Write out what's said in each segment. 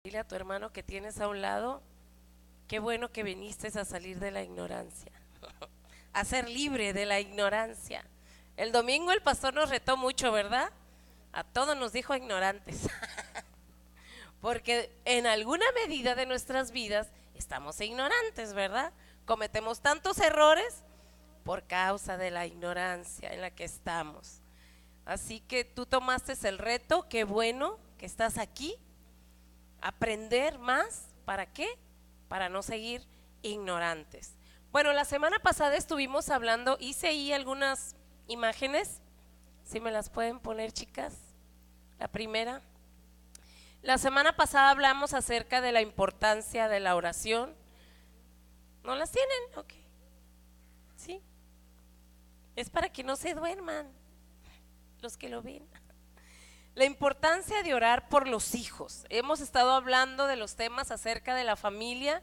Dile a tu hermano que tienes a un lado, qué bueno que viniste a salir de la ignorancia, a ser libre de la ignorancia. El domingo el pastor nos retó mucho, ¿verdad? A todos nos dijo ignorantes, porque en alguna medida de nuestras vidas estamos ignorantes, ¿verdad? Cometemos tantos errores por causa de la ignorancia en la que estamos. Así que tú tomaste el reto, qué bueno que estás aquí. Aprender más, ¿para qué? Para no seguir ignorantes. Bueno, la semana pasada estuvimos hablando, hice ahí algunas imágenes, si me las pueden poner, chicas. La primera. La semana pasada hablamos acerca de la importancia de la oración. ¿No las tienen? Ok. Sí. Es para que no se duerman los que lo ven. La importancia de orar por los hijos. Hemos estado hablando de los temas acerca de la familia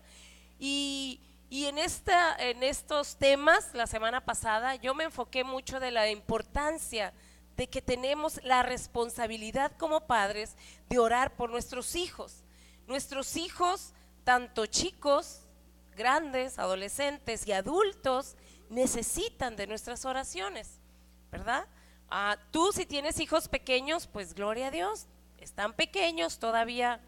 y en estos temas, la semana pasada, yo me enfoqué mucho de la importancia de que tenemos la responsabilidad como padres de orar por nuestros hijos. Nuestros hijos, tanto chicos, grandes, adolescentes y adultos, necesitan de nuestras oraciones, ¿verdad? Tú si tienes hijos pequeños, pues gloria a Dios, están pequeños, todavía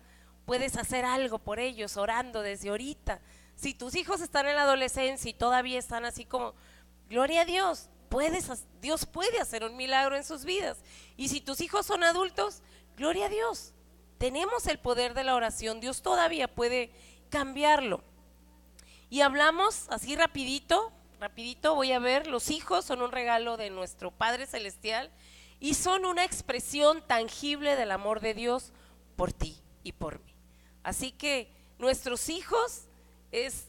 puedes hacer algo por ellos orando desde ahorita. Si tus hijos están en la adolescencia y todavía están así como, gloria a Dios, Dios puede hacer un milagro en sus vidas. Y si tus hijos son adultos, gloria a Dios, tenemos el poder de la oración, Dios todavía puede cambiarlo. Y hablamos así rapidito voy a ver, los hijos son un regalo de nuestro Padre Celestial y son una expresión tangible del amor de Dios por ti y por mí. Así que nuestros hijos es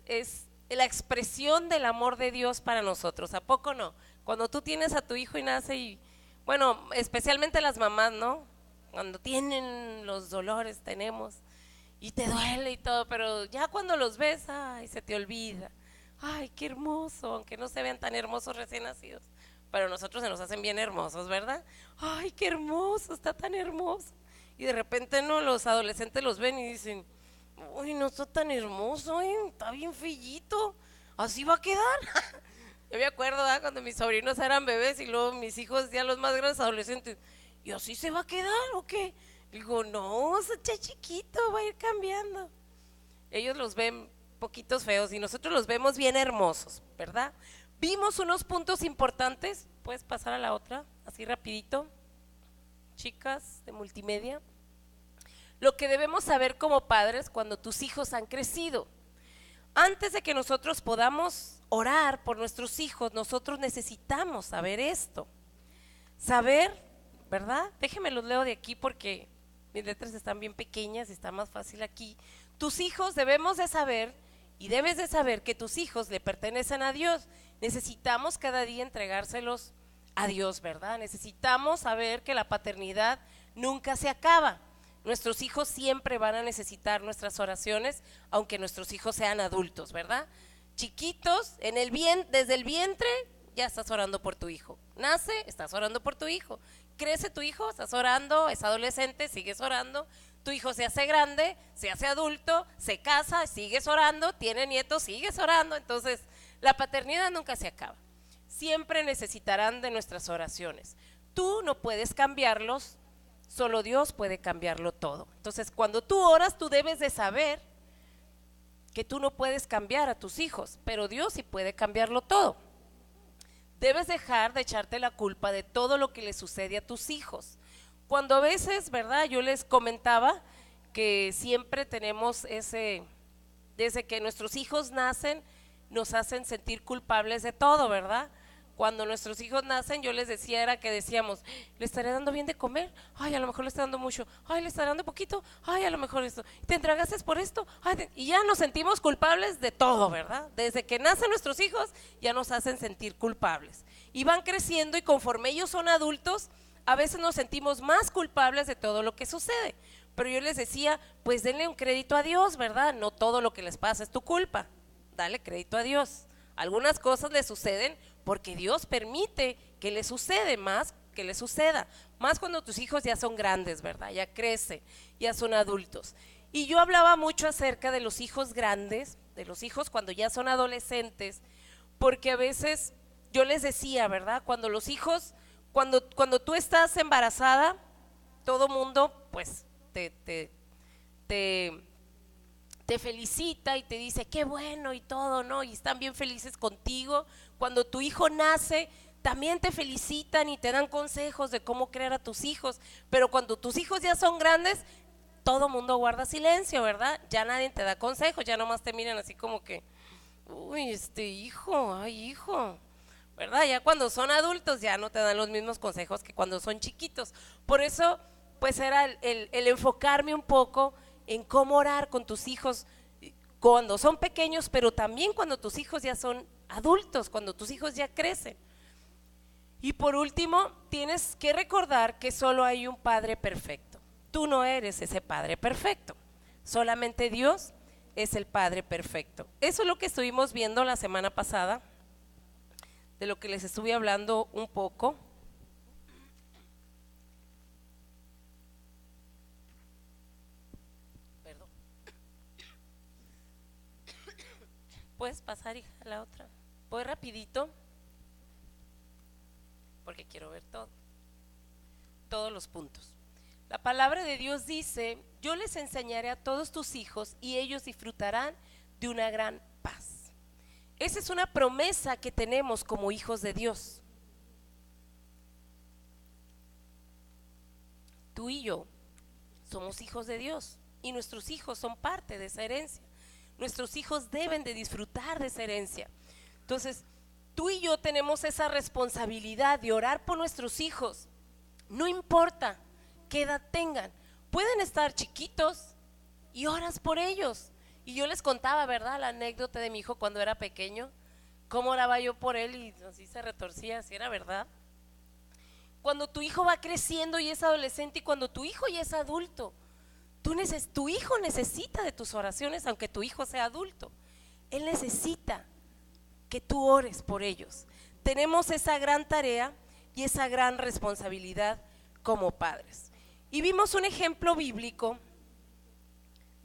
la expresión del amor de Dios para nosotros, ¿a poco no? Cuando tú tienes a tu hijo y nace y, bueno, especialmente las mamás, ¿no? Cuando tienen los dolores tenemos y te duele y todo, pero ya cuando los ves, ay, se te olvida. Ay, qué hermoso, aunque no se vean tan hermosos recién nacidos, pero nosotros se nos hacen bien hermosos, ¿verdad? Ay, qué hermoso, está tan hermoso. Y de repente no, los adolescentes los ven y dicen, uy, no está tan hermoso, está bien fillito, así va a quedar. Yo me acuerdo, ¿verdad? Cuando mis sobrinos eran bebés y luego mis hijos ya los más grandes adolescentes, ¿y así se va a quedar o qué? Digo, no, está chiquito, va a ir cambiando. Ellos los ven poquitos feos y nosotros los vemos bien hermosos, ¿verdad? Vimos unos puntos importantes, puedes pasar a la otra, así rapidito, chicas de multimedia. Lo que debemos saber como padres cuando tus hijos han crecido. Antes de que nosotros podamos orar por nuestros hijos, nosotros necesitamos saber esto. Saber, ¿verdad? Déjenme los leo de aquí porque mis letras están bien pequeñas y está más fácil aquí. Tus hijos debemos de saber y debes de saber que tus hijos le pertenecen a Dios. Necesitamos cada día entregárselos a Dios, ¿verdad? Necesitamos saber que la paternidad nunca se acaba. Nuestros hijos siempre van a necesitar nuestras oraciones, aunque nuestros hijos sean adultos, ¿verdad? Chiquitos, desde el vientre ya estás orando por tu hijo. Nace, estás orando por tu hijo. Crece tu hijo, estás orando, es adolescente, sigues orando. Tu hijo se hace grande, se hace adulto, se casa, sigues orando, tiene nietos, sigues orando. Entonces, la paternidad nunca se acaba. Siempre necesitarán de nuestras oraciones. Tú no puedes cambiarlos, solo Dios puede cambiarlo todo. Entonces, cuando tú oras, tú debes de saber que tú no puedes cambiar a tus hijos, pero Dios sí puede cambiarlo todo. Debes dejar de echarte la culpa de todo lo que le sucede a tus hijos. Cuando a veces, ¿verdad? Yo les comentaba que siempre tenemos desde que nuestros hijos nacen, nos hacen sentir culpables de todo, ¿verdad? Cuando nuestros hijos nacen, yo les decía, era que decíamos, ¿le estaré dando bien de comer? Ay, a lo mejor le está dando mucho. Ay, le estaré dando poquito. Ay, a lo mejor esto. ¿Te entregaste por esto? Ay, y ya nos sentimos culpables de todo, ¿verdad? Desde que nacen nuestros hijos, ya nos hacen sentir culpables. Y van creciendo y conforme ellos son adultos, a veces nos sentimos más culpables de todo lo que sucede. Pero yo les decía, pues denle un crédito a Dios, ¿verdad? No todo lo que les pasa es tu culpa. Dale crédito a Dios. Algunas cosas le suceden porque Dios permite que le suceda, más cuando tus hijos ya son grandes, ¿verdad? Ya crecen, ya son adultos. Y yo hablaba mucho acerca de los hijos grandes, de los hijos cuando ya son adolescentes, porque a veces yo les decía, ¿verdad? Cuando los hijos, cuando tú estás embarazada, todo mundo pues te, te felicita y te dice qué bueno y todo, ¿no? Y están bien felices contigo. Cuando tu hijo nace, también te felicitan y te dan consejos de cómo crear a tus hijos. Pero cuando tus hijos ya son grandes, todo mundo guarda silencio, ¿verdad? Ya nadie te da consejos, ya nomás te miran así como que, uy, este hijo, ay hijo, ¿verdad? Ya cuando son adultos ya no te dan los mismos consejos que cuando son chiquitos. Por eso, pues era el enfocarme un poco en cómo orar con tus hijos cuando son pequeños, pero también cuando tus hijos ya son adultos, cuando tus hijos ya crecen. Y por último, tienes que recordar que solo hay un Padre perfecto. Tú no eres ese Padre perfecto, solamente Dios es el Padre perfecto. Eso es lo que estuvimos viendo la semana pasada, de lo que les estuve hablando un poco. Perdón. ¿Puedes pasar, hija, a la otra? Voy rapidito, porque quiero ver todos los puntos. La palabra de Dios dice: yo les enseñaré a todos tus hijos y ellos disfrutarán de una gran paz. Esa es una promesa que tenemos como hijos de Dios. Tú y yo somos hijos de Dios y nuestros hijos son parte de esa herencia. Nuestros hijos deben de disfrutar de esa herencia. Entonces, tú y yo tenemos esa responsabilidad de orar por nuestros hijos. No importa qué edad tengan, pueden estar chiquitos y oras por ellos. Y yo les contaba, ¿verdad?, la anécdota de mi hijo cuando era pequeño, cómo oraba yo por él y así se retorcía, así era verdad. Cuando tu hijo va creciendo y es adolescente, y cuando tu hijo ya es adulto, tu hijo necesita de tus oraciones, aunque tu hijo sea adulto. Él necesita que tú ores por ellos. Tenemos esa gran tarea y esa gran responsabilidad como padres. Y vimos un ejemplo bíblico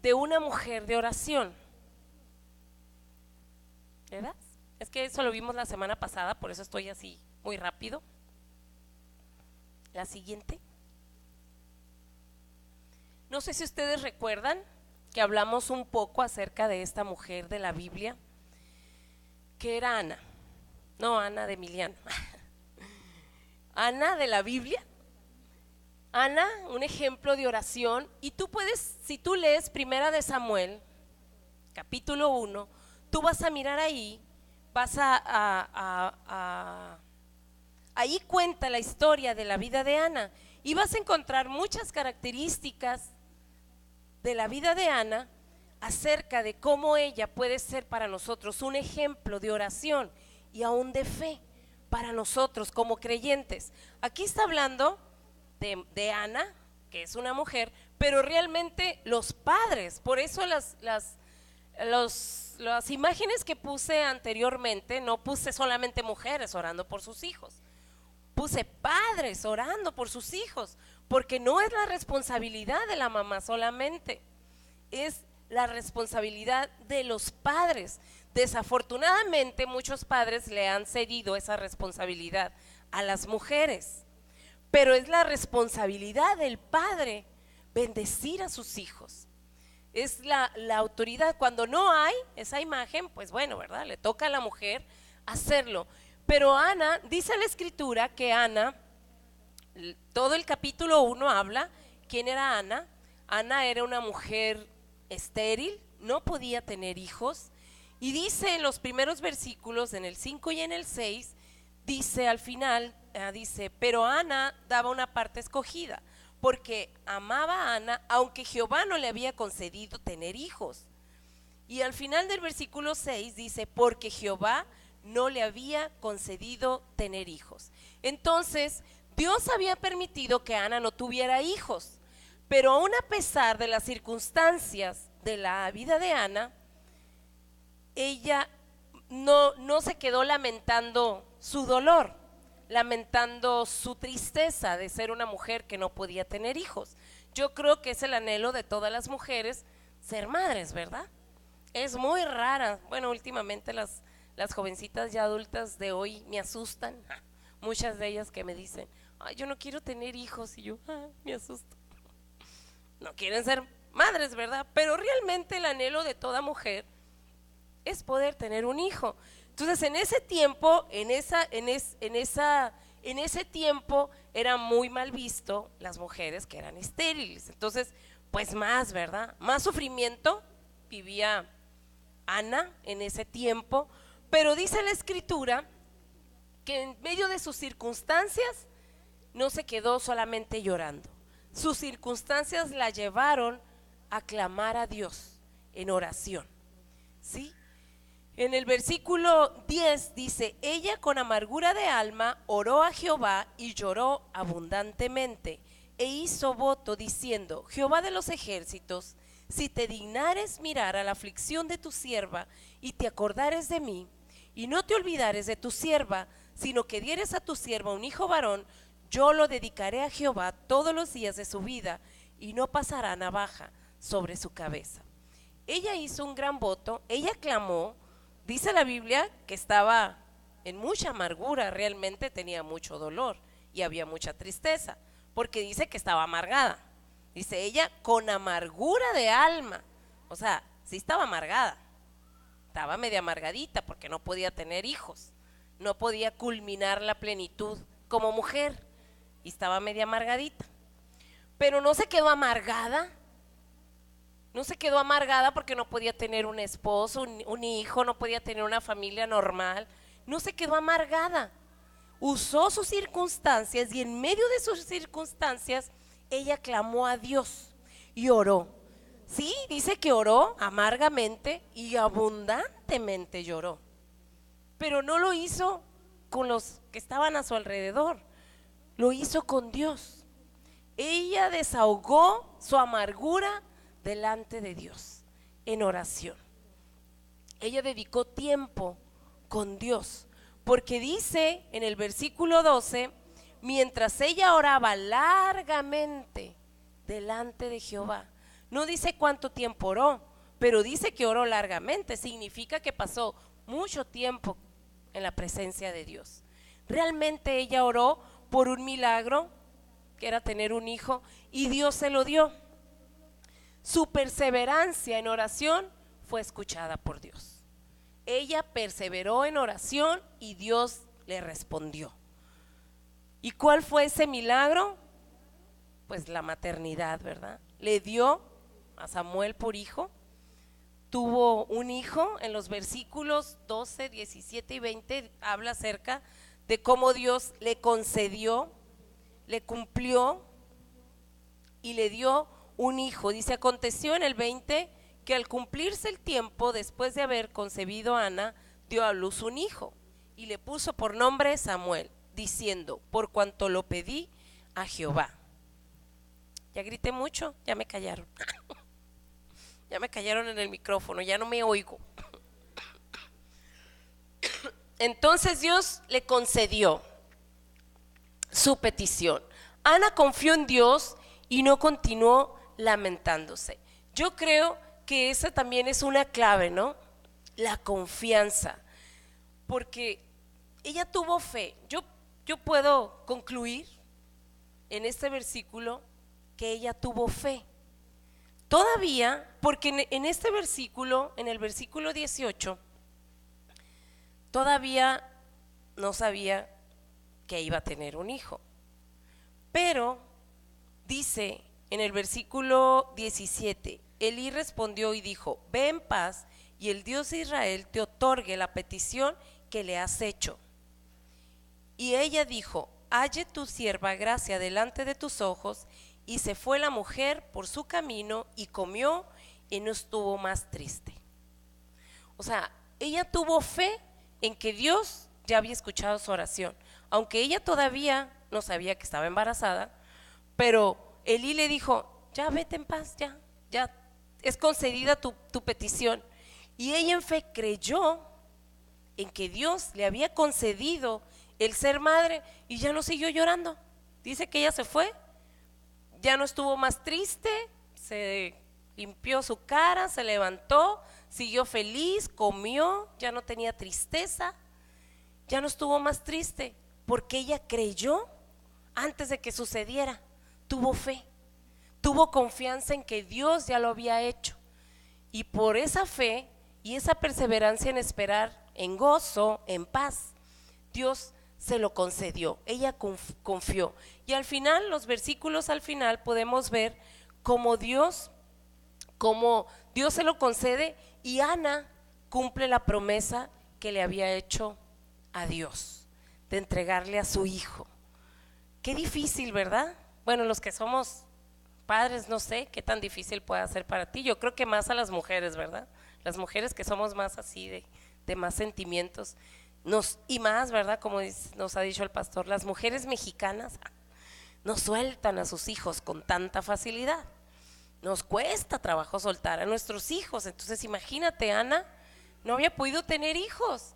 de una mujer de oración, ¿verdad? Es que eso lo vimos la semana pasada, por eso estoy así muy rápido. La siguiente. No sé si ustedes recuerdan que hablamos un poco acerca de esta mujer de la Biblia, que era Ana, no Ana de Emiliano, Ana de la Biblia. Ana, un ejemplo de oración. Y tú puedes, si tú lees Primera de Samuel, capítulo 1, tú vas a mirar ahí, ahí cuenta la historia de la vida de Ana, y vas a encontrar muchas características de la vida de Ana acerca de cómo ella puede ser para nosotros un ejemplo de oración y aún de fe para nosotros como creyentes. Aquí está hablando de Ana, que es una mujer, pero realmente los padres, por eso las imágenes que puse anteriormente, no puse solamente mujeres orando por sus hijos, puse padres orando por sus hijos, porque no es la responsabilidad de la mamá solamente, es la responsabilidad de los padres. Desafortunadamente muchos padres le han cedido esa responsabilidad a las mujeres, pero es la responsabilidad del padre bendecir a sus hijos. Es la autoridad. Cuando no hay esa imagen, pues bueno, ¿verdad?, le toca a la mujer hacerlo. Pero Ana, dice la escritura que Ana, todo el capítulo 1 habla quién era Ana. Ana era una mujer estéril, no podía tener hijos, y dice en los primeros versículos, en el 5 y en el 6, dice al final, dice: pero Ana daba una parte escogida, porque amaba a Ana, aunque Jehová no le había concedido tener hijos. Y al final del versículo 6 dice: porque Jehová no le había concedido tener hijos. Entonces Dios había permitido que Ana no tuviera hijos, pero aún a pesar de las circunstancias de la vida de Ana, ella no se quedó lamentando su dolor, lamentando su tristeza de ser una mujer que no podía tener hijos. Yo creo que es el anhelo de todas las mujeres ser madres, ¿verdad? Es muy rara. Bueno, últimamente las jovencitas ya adultas de hoy me asustan. Muchas de ellas que me dicen, ay, yo no quiero tener hijos. Y yo, me asusto. No quieren ser madres, ¿verdad? Pero realmente el anhelo de toda mujer es poder tener un hijo. Entonces, en ese tiempo, en ese tiempo era muy mal visto las mujeres que eran estériles. Entonces, pues más, ¿verdad? Más sufrimiento vivía Ana en ese tiempo, pero dice la escritura que en medio de sus circunstancias no se quedó solamente llorando. Sus circunstancias la llevaron a clamar a Dios en oración. ¿Sí? En el versículo 10 dice, ella con amargura de alma oró a Jehová y lloró abundantemente e hizo voto diciendo, Jehová de los ejércitos, si te dignares mirar a la aflicción de tu sierva y te acordares de mí y no te olvidares de tu sierva, sino que dieres a tu sierva un hijo varón, yo lo dedicaré a Jehová todos los días de su vida y no pasará navaja sobre su cabeza. Ella hizo un gran voto, ella clamó. Dice la Biblia que estaba en mucha amargura, realmente tenía mucho dolor y había mucha tristeza, porque dice que estaba amargada. Dice ella con amargura de alma, o sea, sí estaba amargada, estaba media amargadita porque no podía tener hijos, no podía culminar la plenitud como mujer y estaba media amargadita, pero no se quedó amargada. No se quedó amargada porque no podía tener un esposo, un hijo, no podía tener una familia normal. No se quedó amargada. Usó sus circunstancias y en medio de sus circunstancias ella clamó a Dios y oró. Sí, dice que oró amargamente y abundantemente lloró. Pero no lo hizo con los que estaban a su alrededor. Lo hizo con Dios. Ella desahogó su amargura delante de Dios en oración. Ella dedicó tiempo con Dios, porque dice en el versículo 12, mientras ella oraba largamente delante de Jehová, no dice cuánto tiempo oró, pero dice que oró largamente, significa que pasó mucho tiempo en la presencia de Dios. Realmente ella oró por un milagro, que era tener un hijo, y Dios se lo dio. Su perseverancia en oración fue escuchada por Dios. Ella perseveró en oración y Dios le respondió. ¿Y cuál fue ese milagro? Pues la maternidad, ¿verdad? Le dio a Samuel por hijo, tuvo un hijo. En los versículos 12, 17 y 20 habla acerca de cómo Dios le concedió, le cumplió y le dio un hijo. Dice, aconteció en el 20 que al cumplirse el tiempo, después de haber concebido Ana, dio a luz un hijo y le puso por nombre Samuel, diciendo, por cuanto lo pedí a Jehová. Ya grité mucho, ya me callaron. Ya me callaron en el micrófono, ya no me oigo. Entonces Dios le concedió su petición. Ana confió en Dios y no continuó lamentándose. Yo creo que esa también es una clave, ¿no? La confianza, porque ella tuvo fe. Yo puedo concluir en este versículo que ella tuvo fe. Todavía, porque en este versículo, en el versículo 18, todavía no sabía que iba a tener un hijo. Pero dice en el versículo 17, Elí respondió y dijo, ve en paz y el Dios de Israel te otorgue la petición que le has hecho. Y ella dijo, halle tu sierva gracia delante de tus ojos. Y se fue la mujer por su camino y comió y no estuvo más triste. O sea, ella tuvo fe en que Dios ya había escuchado su oración, aunque ella todavía no sabía que estaba embarazada, pero Elí le dijo, ya vete en paz, ya es concedida tu petición. Y ella en fe creyó en que Dios le había concedido el ser madre y ya no siguió llorando. Dice que ella se fue, ya no estuvo más triste, se limpió su cara, se levantó, siguió feliz, comió, ya no tenía tristeza, ya no estuvo más triste, porque ella creyó antes de que sucediera, tuvo fe, tuvo confianza en que Dios ya lo había hecho. Y por esa fe y esa perseverancia en esperar, en gozo, en paz, Dios se lo concedió, ella confió. Y al final, los versículos al final podemos ver cómo Dios se lo concede y Ana cumple la promesa que le había hecho a Dios, de entregarle a su hijo. Qué difícil, ¿verdad? Bueno, los que somos padres, no sé qué tan difícil puede ser para ti. Yo creo que más a las mujeres, ¿verdad? Las mujeres que somos más así, de más sentimientos. Y más, ¿verdad? Como nos ha dicho el pastor, las mujeres mexicanas no sueltan a sus hijos con tanta facilidad. Nos cuesta trabajo soltar a nuestros hijos. Entonces imagínate, Ana no había podido tener hijos.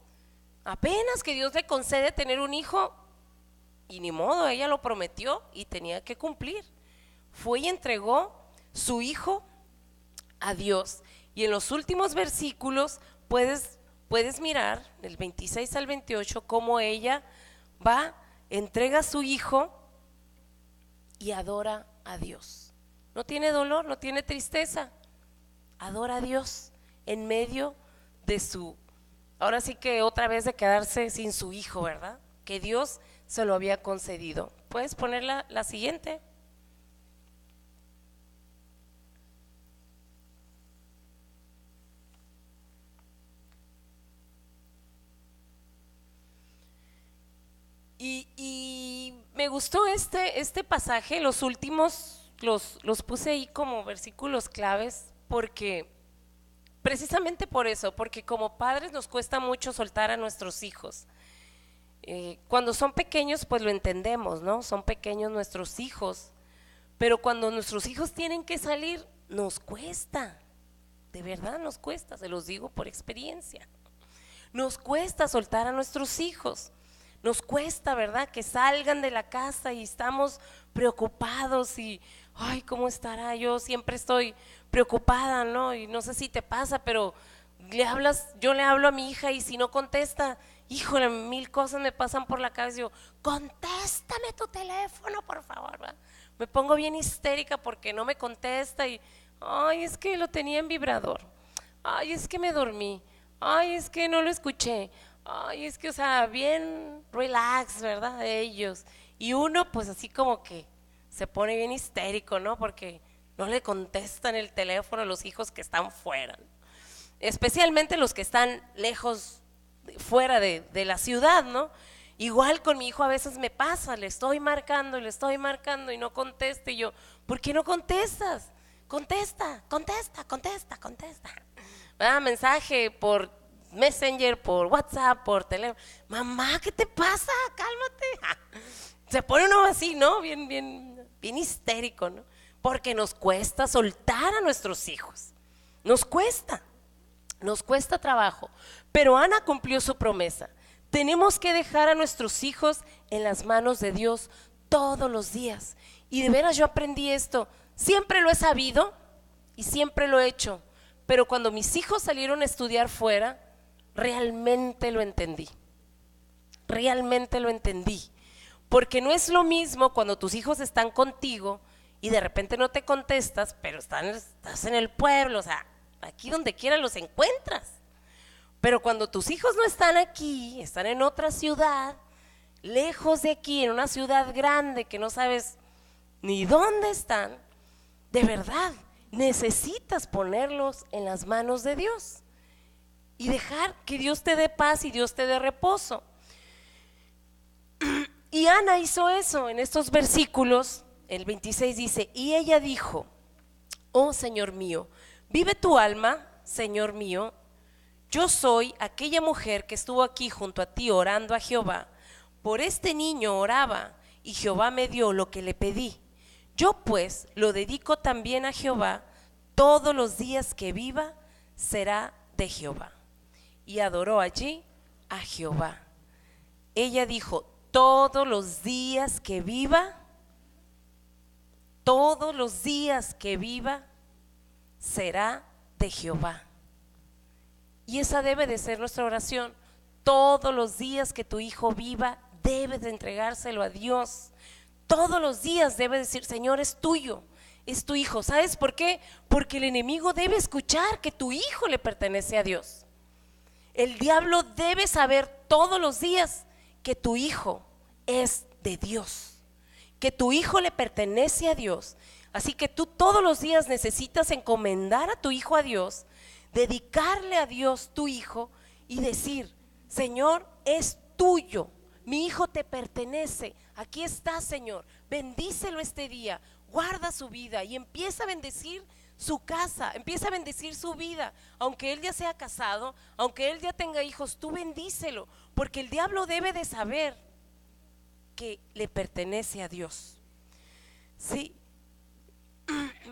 Apenas que Dios le concede tener un hijo, y ni modo, ella lo prometió y tenía que cumplir. Fue y entregó su hijo a Dios. Y en los últimos versículos puedes mirar, del 26 al 28, cómo ella va, entrega a su hijo y adora a Dios. No tiene dolor, no tiene tristeza, adora a Dios en medio de ahora sí que otra vez de quedarse sin su hijo, ¿verdad? Que Dios se lo había concedido. ¿Puedes poner la siguiente? Y me gustó este pasaje, los últimos los puse ahí como versículos claves, porque precisamente por eso, porque como padres nos cuesta mucho soltar a nuestros hijos. Cuando son pequeños pues lo entendemos, ¿no? Son pequeños nuestros hijos, pero cuando nuestros hijos tienen que salir, nos cuesta, de verdad nos cuesta, se los digo por experiencia. Nos cuesta soltar a nuestros hijos. Nos cuesta, ¿verdad? Que salgan de la casa y estamos preocupados y, ay, ¿cómo estará? Yo siempre estoy preocupada, ¿no? Y no sé si te pasa, pero yo le hablo a mi hija y si no contesta, híjole, mil cosas me pasan por la cabeza y digo, contéstame tu teléfono, por favor, ¿verdad? Me pongo bien histérica porque no me contesta y, ay, es que lo tenía en vibrador, ay, es que me dormí, ay, es que no lo escuché. Ay, es que, o sea, bien relax, ¿verdad? Ellos. Y uno, pues así como que se pone bien histérico, ¿no? Porque no le contestan el teléfono a los hijos que están fuera. Especialmente los que están lejos, fuera de la ciudad, ¿no? Igual con mi hijo a veces me pasa, le estoy marcando y no contesta. Y yo, ¿por qué no contestas? Contesta, contesta, contesta, contesta. ¿Verdad? Mensaje por Messenger, por WhatsApp, por teléfono. Mamá, ¿qué te pasa? Cálmate. Se pone uno así, ¿no? Bien histérico, ¿no? Porque nos cuesta soltar a nuestros hijos. Nos cuesta trabajo. Pero Ana cumplió su promesa. Tenemos que dejar a nuestros hijos en las manos de Dios todos los días. Y de veras yo aprendí esto. Siempre lo he sabido y siempre lo he hecho. Pero cuando mis hijos salieron a estudiar fuera, realmente lo entendí. Realmente lo entendí. Porque no es lo mismo cuando tus hijos están contigo y de repente no te contestas, pero estás en el pueblo, o sea, aquí donde quiera los encuentras. Pero cuando tus hijos no están aquí, están en otra ciudad, lejos de aquí, en una ciudad grande que no sabes ni dónde están, de verdad necesitas ponerlos en las manos de Dios y dejar que Dios te dé paz y Dios te dé reposo. Y Ana hizo eso en estos versículos. El 26 dice, y ella dijo, oh Señor mío, vive tu alma, Señor mío, yo soy aquella mujer que estuvo aquí junto a ti orando a Jehová. Por este niño oraba y Jehová me dio lo que le pedí. Yo pues lo dedico también a Jehová, todos los días que viva será de Jehová. Y adoró allí a Jehová. Ella dijo, todos los días que viva, todos los días que viva, será de Jehová. Y esa debe de ser nuestra oración. Todos los días que tu hijo viva, debes de entregárselo a Dios. Todos los días debes decir, Señor, es tuyo, es tu hijo. ¿Sabes por qué? Porque el enemigo debe escuchar que tu hijo le pertenece a Dios. El diablo debe saber todos los días que tu hijo es de Dios, que tu hijo le pertenece a Dios. Así que tú todos los días necesitas encomendar a tu hijo a Dios, dedicarle a Dios tu hijo y decir, Señor, es tuyo, mi hijo te pertenece, aquí está, Señor, bendícelo este día, guarda su vida y empieza a bendecir su casa, empieza a bendecir su vida, aunque él ya sea casado, aunque él ya tenga hijos, tú bendícelo, porque el diablo debe de saber que le pertenece a Dios. Sí,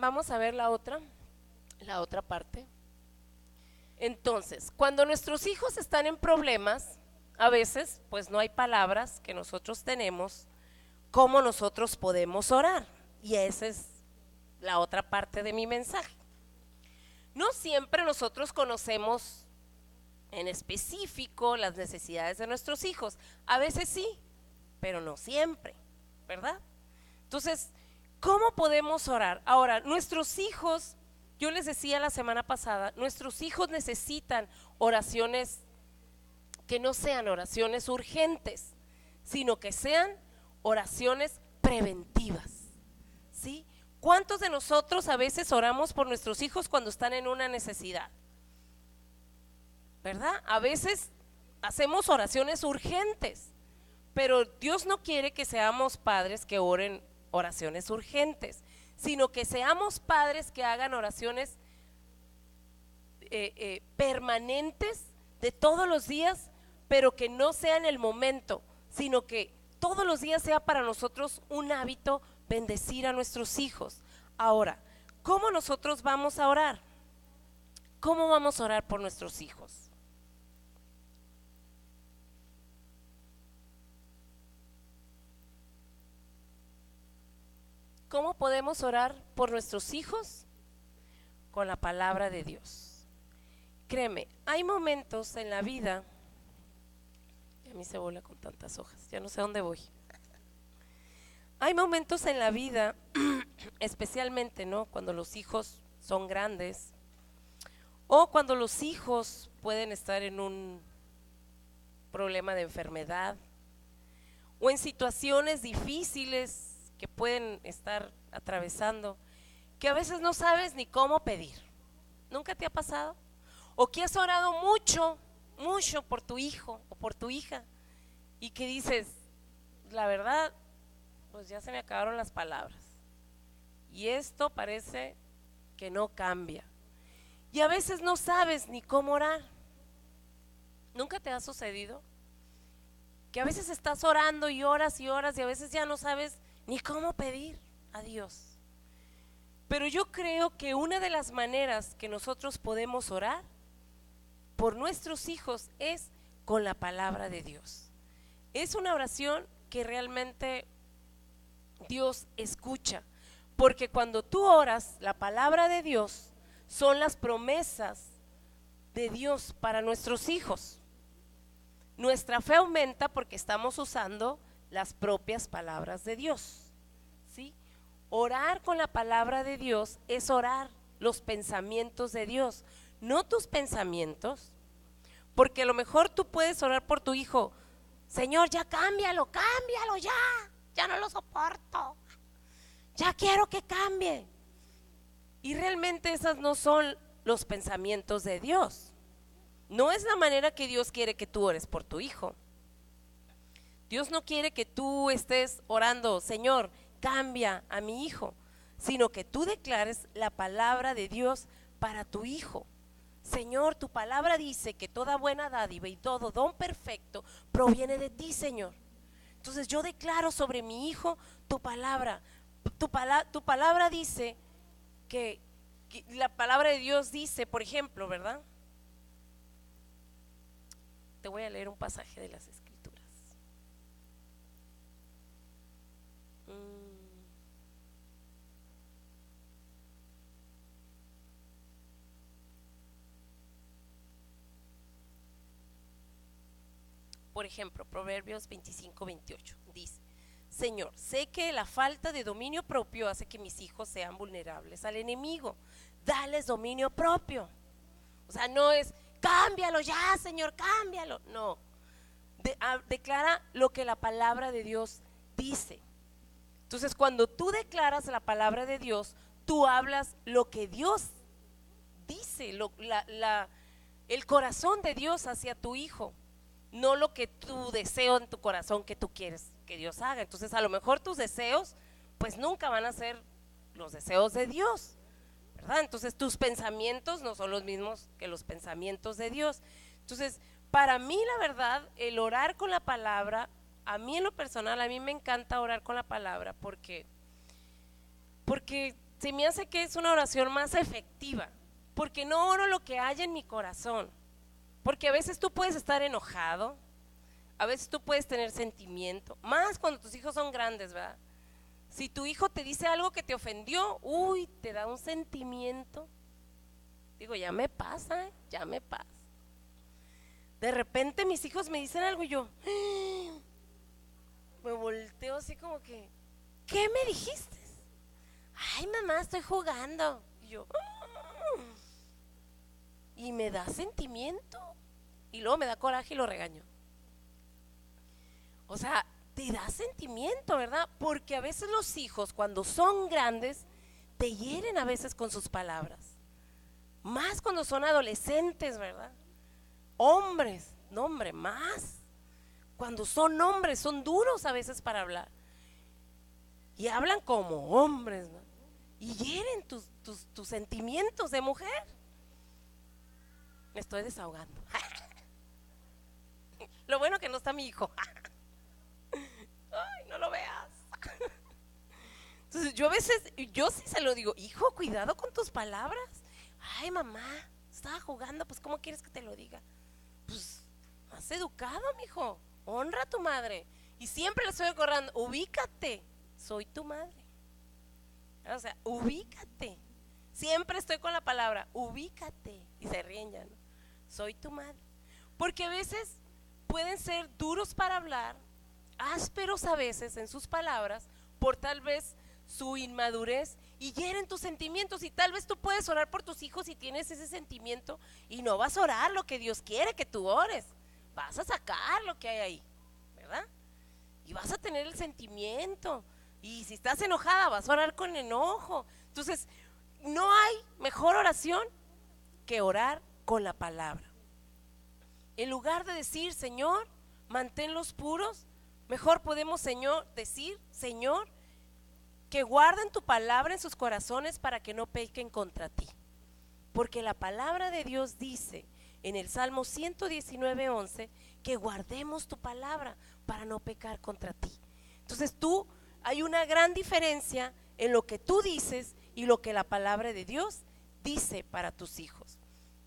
vamos a ver la otra parte. Entonces, cuando nuestros hijos están en problemas, a veces pues no hay palabras que nosotros tenemos cómo nosotros podemos orar. Y esa es la otra parte de mi mensaje. No siempre nosotros conocemos en específico las necesidades de nuestros hijos. A veces sí, pero no siempre, ¿verdad? Entonces, ¿cómo podemos orar? Ahora, nuestros hijos, yo les decía la semana pasada, nuestros hijos necesitan oraciones que no sean oraciones urgentes, sino que sean oraciones preventivas, ¿sí? ¿Cuántos de nosotros a veces oramos por nuestros hijos cuando están en una necesidad? ¿Verdad? A veces hacemos oraciones urgentes, pero Dios no quiere que seamos padres que oren oraciones urgentes, sino que seamos padres que hagan oraciones permanentes de todos los días, pero que no sea en el momento, sino que todos los días sea para nosotros un hábito bendecir a nuestros hijos. Ahora, ¿cómo nosotros vamos a orar? ¿Cómo vamos a orar por nuestros hijos? ¿Cómo podemos orar por nuestros hijos? Con la palabra de Dios. Créeme, hay momentos en la vida, a mí se vuela con tantas hojas, ya no sé a dónde voy. Hay momentos en la vida, especialmente, ¿no?, cuando los hijos son grandes o cuando los hijos pueden estar en un problema de enfermedad o en situaciones difíciles que pueden estar atravesando, que a veces no sabes ni cómo pedir. ¿Nunca te ha pasado? O que has orado mucho, mucho por tu hijo o por tu hija y que dices, la verdad, pues ya se me acabaron las palabras y esto parece que no cambia, y a veces no sabes ni cómo orar. ¿Nunca te ha sucedido que a veces estás orando y oras y oras y a veces ya no sabes ni cómo pedir a Dios? Pero yo creo que una de las maneras que nosotros podemos orar por nuestros hijos es con la palabra de Dios. Es una oración que realmente Dios escucha, porque cuando tú oras, la palabra de Dios son las promesas de Dios para nuestros hijos. Nuestra fe aumenta porque estamos usando las propias palabras de Dios, ¿sí? Orar con la palabra de Dios es orar los pensamientos de Dios, no tus pensamientos, porque a lo mejor tú puedes orar por tu hijo, Señor, ya cámbialo, cámbialo ya no lo soporto, ya quiero que cambie. Y realmente esas no son los pensamientos de Dios. No es la manera que Dios quiere que tú ores por tu hijo. Dios no quiere que tú estés orando, Señor, cambia a mi hijo, sino que tú declares la palabra de Dios para tu hijo. Señor, tu palabra dice que toda buena dádiva y todo don perfecto proviene de ti, Señor. Entonces yo declaro sobre mi hijo tu palabra. Tu palabra dice que la palabra de Dios dice, por ejemplo, ¿verdad? Te voy a leer un pasaje de las Escrituras. Por ejemplo, Proverbios 25-28 dice: Señor, sé que la falta de dominio propio hace que mis hijos sean vulnerables al enemigo. Dales dominio propio. O sea, no es cámbialo ya, Señor, cámbialo. No, declara lo que la palabra de Dios dice. Entonces, cuando tú declaras la palabra de Dios, tú hablas lo que Dios dice, el corazón de Dios hacia tu hijo, no lo que tu deseo en tu corazón que tú quieres que Dios haga. Entonces, a lo mejor tus deseos pues nunca van a ser los deseos de Dios, ¿verdad? Entonces, tus pensamientos no son los mismos que los pensamientos de Dios. Entonces, para mí, la verdad, el orar con la palabra, a mí en lo personal, a mí me encanta orar con la palabra porque se me hace que es una oración más efectiva, porque no oro lo que hay en mi corazón, porque a veces tú puedes estar enojado, a veces tú puedes tener sentimiento, más cuando tus hijos son grandes, ¿verdad? Si tu hijo te dice algo que te ofendió, uy, te da un sentimiento. Digo, ya me pasa, ya me pasa. De repente mis hijos me dicen algo y yo me volteo así como que, ¿qué me dijiste? Ay, mamá, estoy jugando. Y yo, y me da sentimiento. Y luego me da coraje y lo regaño. O sea, te da sentimiento, ¿verdad? Porque a veces los hijos, cuando son grandes, te hieren a veces con sus palabras. Más cuando son adolescentes, ¿verdad? Hombres, no hombre, más. Cuando son hombres, son duros a veces para hablar. Y hablan como hombres, ¿no? Y hieren tus sentimientos de mujer. Me estoy desahogando. Lo bueno que no está mi hijo. Ay, no lo veas. Entonces yo a veces, yo sí se lo digo, hijo, cuidado con tus palabras. Ay, mamá, estaba jugando, pues ¿cómo quieres que te lo diga? Pues más educado, mijo, honra a tu madre. Y siempre le estoy recordando, ubícate, soy tu madre. O sea, ubícate. Siempre estoy con la palabra, ubícate. Y se ríen ya, ¿no? Soy tu madre. Porque a veces pueden ser duros para hablar, ásperos a veces en sus palabras, por tal vez su inmadurez, y hieren tus sentimientos. Y tal vez tú puedes orar por tus hijos si tienes ese sentimiento, y no vas a orar lo que Dios quiere que tú ores, vas a sacar lo que hay ahí, ¿verdad? Y vas a tener el sentimiento, y si estás enojada vas a orar con enojo. Entonces no hay mejor oración que orar con la palabra. En lugar de decir, Señor, manténlos puros, mejor podemos, Señor, decir, Señor, que guarden tu palabra en sus corazones para que no pequen contra ti. Porque la palabra de Dios dice en el Salmo 119:11 que guardemos tu palabra para no pecar contra ti. Entonces hay una gran diferencia en lo que tú dices y lo que la palabra de Dios dice para tus hijos.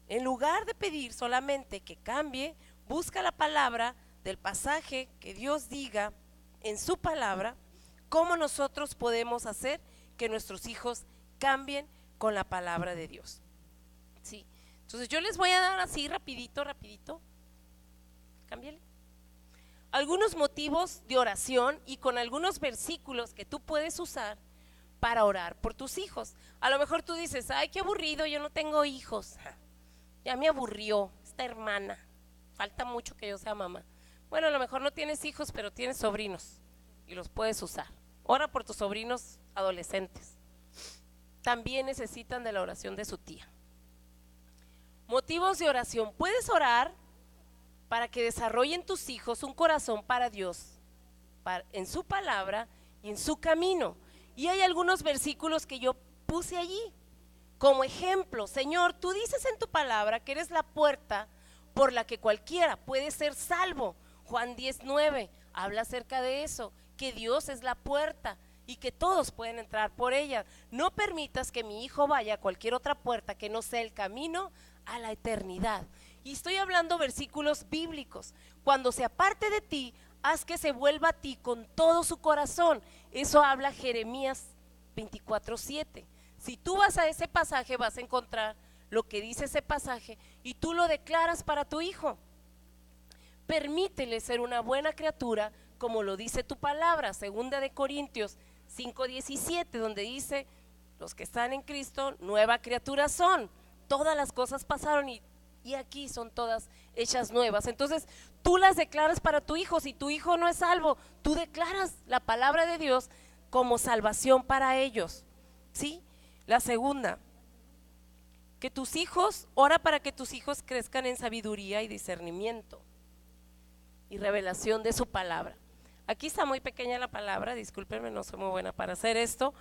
En lugar de pedir solamente que cambie, busca la palabra del pasaje que Dios diga en su palabra, cómo nosotros podemos hacer que nuestros hijos cambien con la palabra de Dios. Sí. Entonces yo les voy a dar así rapidito, cámbiale, algunos motivos de oración y con algunos versículos que tú puedes usar para orar por tus hijos. A lo mejor tú dices, ay, qué aburrido, yo no tengo hijos. Ya me aburrió esta hermana, falta mucho que yo sea mamá. Bueno, a lo mejor no tienes hijos, pero tienes sobrinos y los puedes usar. Ora por tus sobrinos adolescentes. También necesitan de la oración de su tía. Motivos de oración. Puedes orar para que desarrollen tus hijos un corazón para Dios, en su palabra y en su camino. Y hay algunos versículos que yo puse allí como ejemplo. Señor, tú dices en tu palabra que eres la puerta por la que cualquiera puede ser salvo. Juan 10:9 habla acerca de eso, que Dios es la puerta y que todos pueden entrar por ella. No permitas que mi hijo vaya a cualquier otra puerta que no sea el camino a la eternidad. Y estoy hablando versículos bíblicos. Cuando se aparte de ti, haz que se vuelva a ti con todo su corazón. Eso habla Jeremías 24:7. Si tú vas a ese pasaje, vas a encontrar lo que dice ese pasaje y tú lo declaras para tu hijo. Permítele ser una buena criatura, como lo dice tu palabra, segunda de Corintios 5:17, donde dice: los que están en Cristo, nueva criatura son. Todas las cosas pasaron y aquí son todas hechas nuevas. Entonces tú las declaras para tu hijo. Si tu hijo no es salvo, tú declaras la palabra de Dios como salvación para ellos, ¿sí? La segunda, que tus hijos, ora para que tus hijos crezcan en sabiduría y discernimiento y revelación de su palabra. Aquí está muy pequeña la palabra, discúlpenme, no soy muy buena para hacer esto,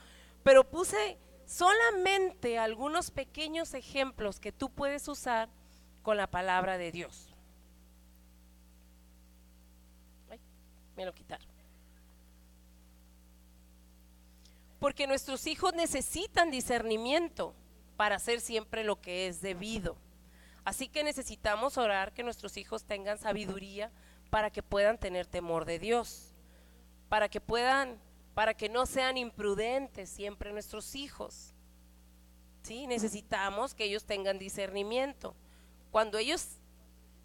pero puse solamente algunos pequeños ejemplos que tú puedes usar con la palabra de Dios. Ay, me lo quitaron. Porque nuestros hijos necesitan discernimiento para hacer siempre lo que es debido. Así que necesitamos orar que nuestros hijos tengan sabiduría para que puedan tener temor de Dios, para que no sean imprudentes siempre nuestros hijos. ¿Sí? Necesitamos que ellos tengan discernimiento. Cuando ellos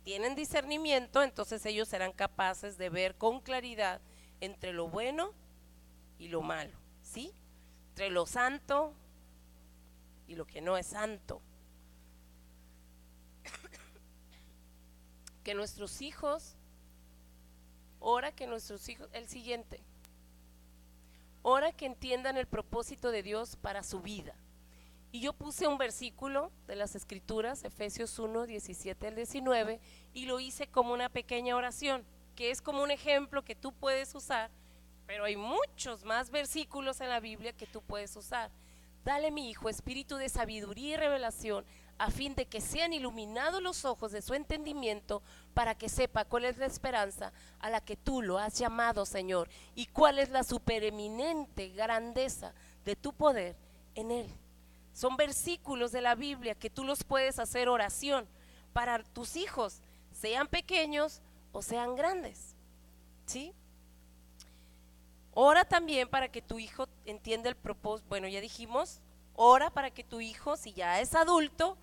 tienen discernimiento, entonces ellos serán capaces de ver con claridad entre lo bueno y lo malo, ¿sí? Entre lo santo y lo que no es santo. Que nuestros hijos, el siguiente, ora que entiendan el propósito de Dios para su vida. Y yo puse un versículo de las Escrituras, Efesios 1:17-19, y lo hice como una pequeña oración, que es como un ejemplo que tú puedes usar, pero hay muchos más versículos en la Biblia que tú puedes usar. Dale, mi hijo, espíritu de sabiduría y revelación, a fin de que sean iluminados los ojos de su entendimiento, para que sepa cuál es la esperanza a la que tú lo has llamado, Señor, y cuál es la supereminente grandeza de tu poder en él. Son versículos de la Biblia que tú los puedes hacer oración para tus hijos, sean pequeños o sean grandes, ¿sí? Ora también para que tu hijo entienda el propósito. Bueno, ya dijimos, ora para que tu hijo, si ya es adulto,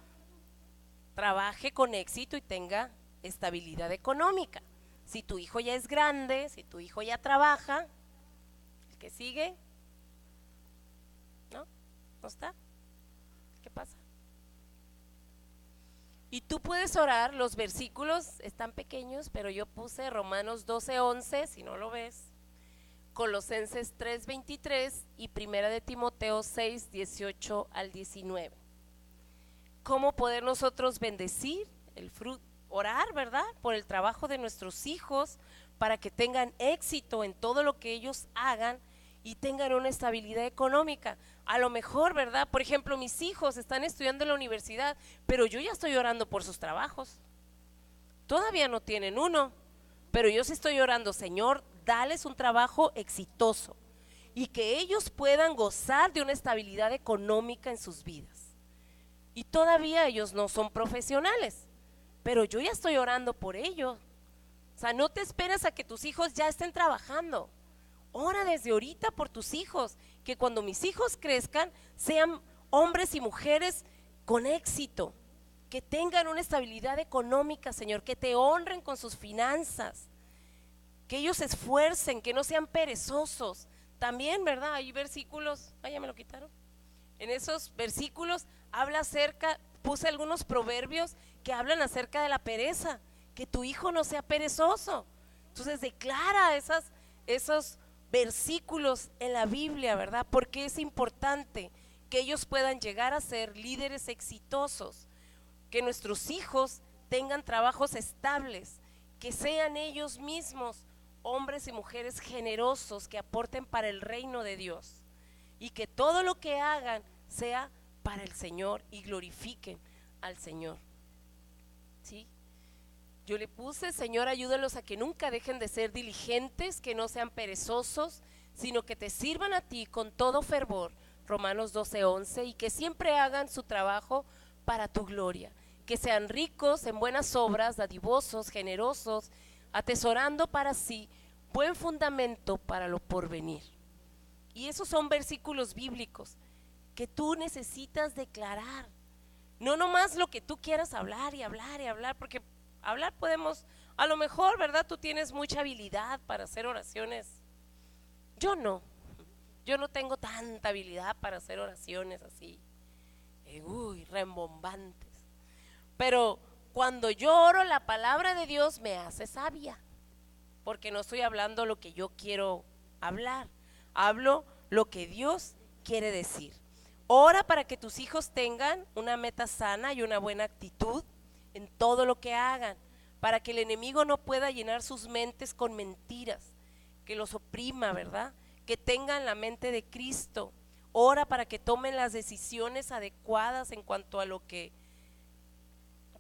trabaje con éxito y tenga estabilidad económica. Si tu hijo ya es grande, si tu hijo ya trabaja, el que sigue, ¿no? ¿No está? ¿Qué pasa? Y tú puedes orar, los versículos están pequeños, pero yo puse Romanos 12:11, si no lo ves, Colosenses 3:23 y Primera de Timoteo 6:18-19. ¿Cómo poder nosotros bendecir el fruto? Orar, ¿verdad? Por el trabajo de nuestros hijos, para que tengan éxito en todo lo que ellos hagan y tengan una estabilidad económica. A lo mejor, ¿verdad? Por ejemplo, mis hijos están estudiando en la universidad, pero yo ya estoy orando por sus trabajos. Todavía no tienen uno, pero yo sí estoy orando: Señor, dales un trabajo exitoso y que ellos puedan gozar de una estabilidad económica en sus vidas. Y todavía ellos no son profesionales, pero yo ya estoy orando por ellos. O sea, no te esperes a que tus hijos ya estén trabajando. Ora desde ahorita por tus hijos, que cuando mis hijos crezcan sean hombres y mujeres con éxito, que tengan una estabilidad económica, Señor, que te honren con sus finanzas, que ellos se esfuercen, que no sean perezosos. También, ¿verdad? Hay versículos, ya me lo quitaron. En esos versículos habla acerca, puse algunos proverbios que hablan acerca de la pereza, que tu hijo no sea perezoso. Entonces declara esos versículos en la Biblia, ¿verdad? Porque es importante que ellos puedan llegar a ser líderes exitosos, que nuestros hijos tengan trabajos estables, que sean ellos mismos hombres y mujeres generosos que aporten para el reino de Dios, y que todo lo que hagan sea para el Señor y glorifiquen al Señor, ¿sí? Yo le puse: Señor, ayúdalos a que nunca dejen de ser diligentes, que no sean perezosos, sino que te sirvan a ti con todo fervor, Romanos 12:11, y que siempre hagan su trabajo para tu gloria, que sean ricos en buenas obras, dadivosos, generosos, atesorando para sí buen fundamento para lo porvenir. Y esos son versículos bíblicos que tú necesitas declarar, no nomás lo que tú quieras hablar y hablar y hablar, porque Hablar podemos, a lo mejor, ¿verdad? Tú tienes mucha habilidad para hacer oraciones. Yo no. Yo no tengo tanta habilidad para hacer oraciones así, rembombantes. Pero cuando yo oro, la palabra de Dios me hace sabia, porque no estoy hablando lo que yo quiero hablar, hablo lo que Dios quiere decir. Ora para que tus hijos tengan una meta sana y una buena actitud en todo lo que hagan, para que el enemigo no pueda llenar sus mentes con mentiras, que los oprima, ¿verdad? Que tengan la mente de Cristo. Ora para que tomen las decisiones adecuadas en cuanto a lo que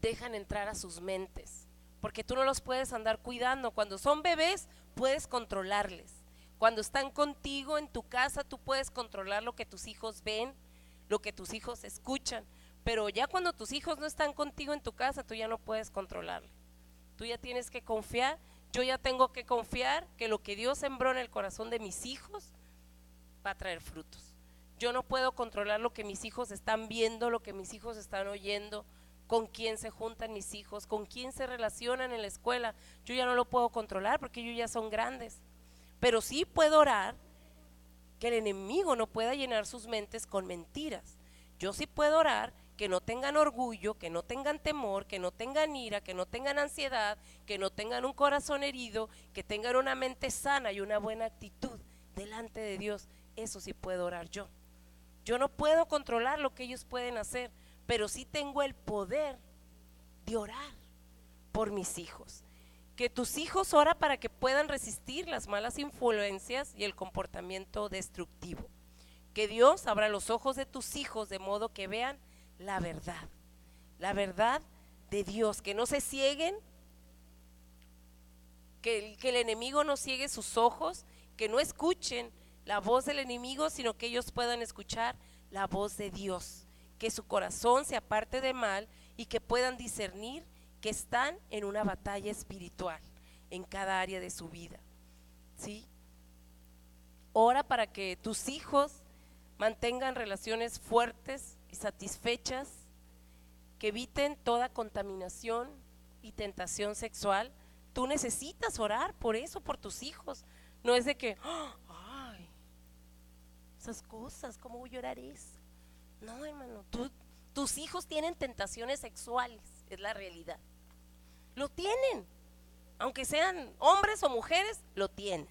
dejan entrar a sus mentes, porque tú no los puedes andar cuidando. Cuando son bebés puedes controlarles. Cuando están contigo en tu casa tú puedes controlar lo que tus hijos ven, lo que tus hijos escuchan, pero ya cuando tus hijos no están contigo en tu casa tú ya no puedes controlarle. Tú ya tienes que confiar. Yo ya tengo que confiar que lo que Dios sembró en el corazón de mis hijos va a traer frutos. Yo no puedo controlar lo que mis hijos están viendo, lo que mis hijos están oyendo, con quién se juntan mis hijos, con quién se relacionan en la escuela. Yo ya no lo puedo controlar porque ellos ya son grandes. Pero sí puedo orar que el enemigo no pueda llenar sus mentes con mentiras. Yo sí puedo orar que no tengan orgullo, que no tengan temor, que no tengan ira, que no tengan ansiedad, que no tengan un corazón herido, que tengan una mente sana y una buena actitud delante de Dios. Eso sí puedo orar yo. Yo no puedo controlar lo que ellos pueden hacer, pero sí tengo el poder de orar por mis hijos. Que tus hijos ora para que puedan resistir las malas influencias y el comportamiento destructivo. Que Dios abra los ojos de tus hijos de modo que vean la verdad de Dios, que no se cieguen, que el enemigo no ciegue sus ojos, que no escuchen la voz del enemigo, sino que ellos puedan escuchar la voz de Dios, que su corazón se aparte de mal y que puedan discernir que están en una batalla espiritual en cada área de su vida, ¿sí? Ora para que tus hijos mantengan relaciones fuertes y satisfechas, que eviten toda contaminación y tentación sexual. Tú necesitas orar por eso, por tus hijos. No es de que, ay, esas cosas, ¿cómo voy a orar eso? No, hermano, tus hijos tienen tentaciones sexuales, es la realidad. Lo tienen, aunque sean hombres o mujeres, lo tienen,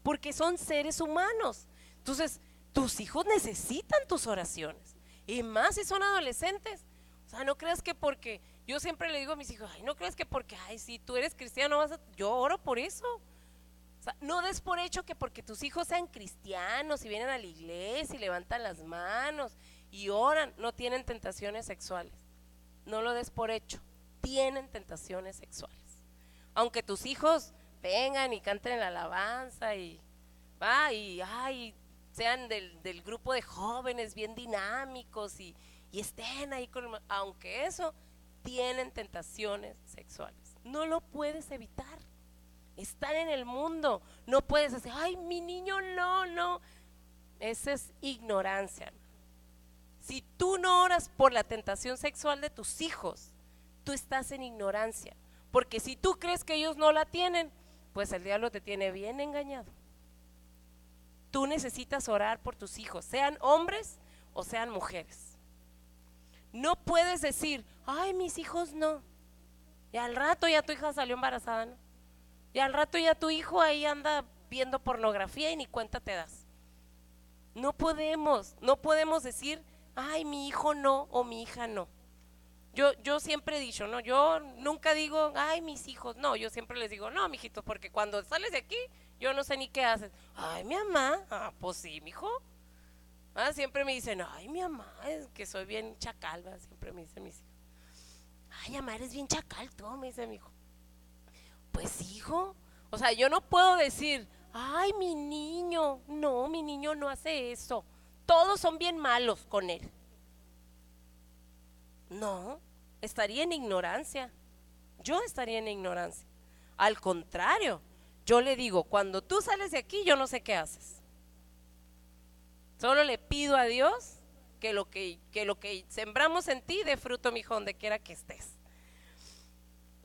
porque son seres humanos. Entonces, tus hijos necesitan tus oraciones, y más si son adolescentes. O sea, no creas que porque, yo siempre le digo a mis hijos, ay, no creas que porque, ay, si tú eres cristiano, yo oro por eso. O sea, no des por hecho que porque tus hijos sean cristianos y vienen a la iglesia y levantan las manos y oran, no tienen tentaciones sexuales. No lo des por hecho, tienen tentaciones sexuales. Aunque tus hijos vengan y canten la alabanza y ay, sean del grupo de jóvenes bien dinámicos y estén ahí aunque eso, tienen tentaciones sexuales. No lo puedes evitar. Están en el mundo. No puedes decir, ay, mi niño, no. Esa es ignorancia. Si tú no oras por la tentación sexual de tus hijos, tú estás en ignorancia. Porque si tú crees que ellos no la tienen, pues el diablo te tiene bien engañado. Tú necesitas orar por tus hijos, sean hombres o sean mujeres. No puedes decir, ay, mis hijos no. Y al rato ya tu hija salió embarazada, ¿no? Y al rato ya tu hijo ahí anda viendo pornografía y ni cuenta te das. No podemos decir, ay, mi hijo no o mi hija no. Yo siempre he dicho, no, yo nunca digo, ay, mis hijos, no, yo siempre les digo, no, mijitos, porque cuando sales de aquí, yo no sé ni qué haces. Ay, mi mamá, pues sí, mijo. Siempre me dicen, ay, mi mamá, es que soy bien chacal, ¿verdad? Siempre me dicen mis hijos. Ay, mamá, eres bien chacal tú, me dice mi hijo. Pues hijo, o sea, yo no puedo decir, ay, mi niño no hace eso. Todos son bien malos con él. No, estaría en ignorancia. Yo estaría en ignorancia. Al contrario, yo le digo, cuando tú sales de aquí, yo no sé qué haces. Solo le pido a Dios que lo que sembramos en ti dé fruto, mijo, donde quiera que estés.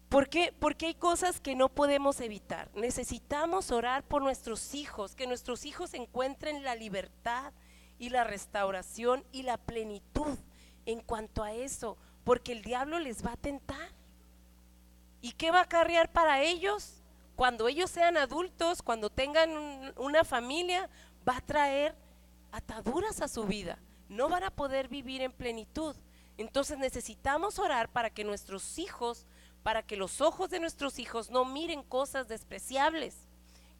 ¿Por Porque hay cosas que no podemos evitar. Necesitamos orar por nuestros hijos, que nuestros hijos encuentren la libertad y la restauración y la plenitud en cuanto a eso, porque el diablo les va a tentar. ¿Y qué va a acarrear para ellos? Cuando ellos sean adultos, cuando tengan una familia, va a traer ataduras a su vida. No van a poder vivir en plenitud. Entonces necesitamos orar para que nuestros hijos, para que los ojos de nuestros hijos no miren cosas despreciables,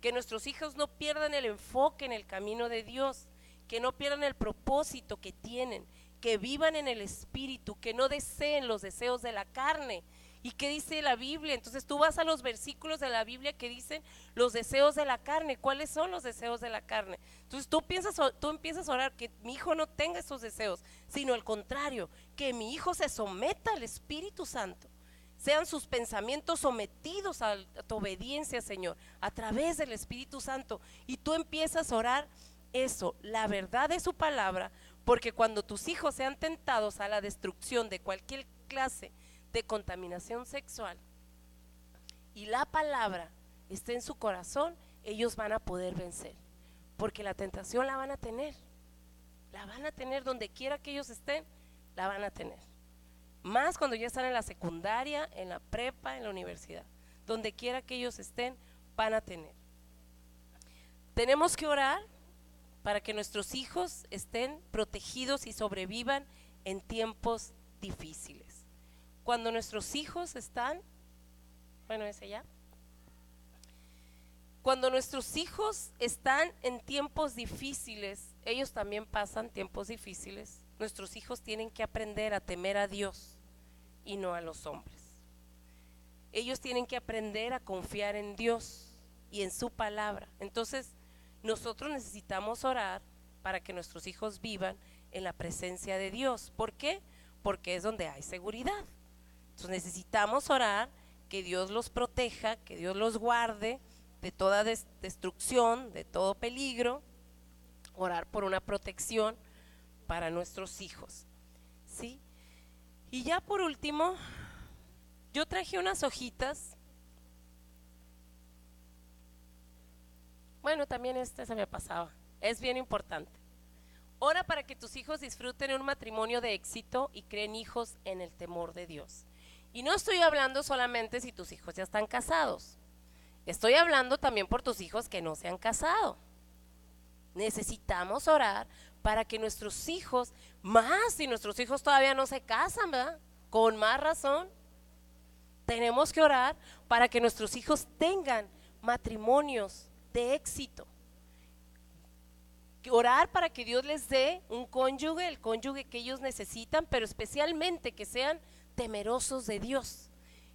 que nuestros hijos no pierdan el enfoque en el camino de Dios, que no pierdan el propósito que tienen, que vivan en el Espíritu, que no deseen los deseos de la carne. ¿Y qué dice la Biblia? Entonces tú vas a los versículos de la Biblia que dicen los deseos de la carne. ¿Cuáles son los deseos de la carne? Entonces tú empiezas a orar que mi hijo no tenga esos deseos, sino al contrario, que mi hijo se someta al Espíritu Santo. Sean sus pensamientos sometidos a tu obediencia, Señor, a través del Espíritu Santo. Y tú empiezas a orar eso, la verdad de su palabra, porque cuando tus hijos sean tentados a la destrucción de cualquier clase de contaminación sexual y la palabra esté en su corazón, ellos van a poder vencer, porque la tentación la van a tener donde quiera que ellos estén, la van a tener, más cuando ya están en la secundaria, en la prepa, en la universidad, donde quiera que ellos estén, van a tener. Tenemos que orar para que nuestros hijos estén protegidos y sobrevivan en tiempos difíciles. Cuando nuestros hijos están, cuando nuestros hijos están en tiempos difíciles, ellos también pasan tiempos difíciles. Nuestros hijos tienen que aprender a temer a Dios y no a los hombres. Ellos tienen que aprender a confiar en Dios y en su palabra. Entonces, nosotros necesitamos orar para que nuestros hijos vivan en la presencia de Dios. ¿Por qué? Porque es donde hay seguridad. Entonces necesitamos orar que Dios los proteja, que Dios los guarde de toda destrucción, de todo peligro. Orar por una protección para nuestros hijos, ¿sí? Y ya por último, yo traje unas hojitas. Bueno, también esta se me pasaba, es bien importante. Ora para que tus hijos disfruten un matrimonio de éxito y creen hijos en el temor de Dios. Y no estoy hablando solamente si tus hijos ya están casados, estoy hablando también por tus hijos que no se han casado. Necesitamos orar para que nuestros hijos, más si nuestros hijos todavía no se casan, ¿verdad? Con más razón, tenemos que orar para que nuestros hijos tengan matrimonios de éxito. Orar para que Dios les dé un cónyuge, el cónyuge que ellos necesitan, pero especialmente que sean temerosos de Dios,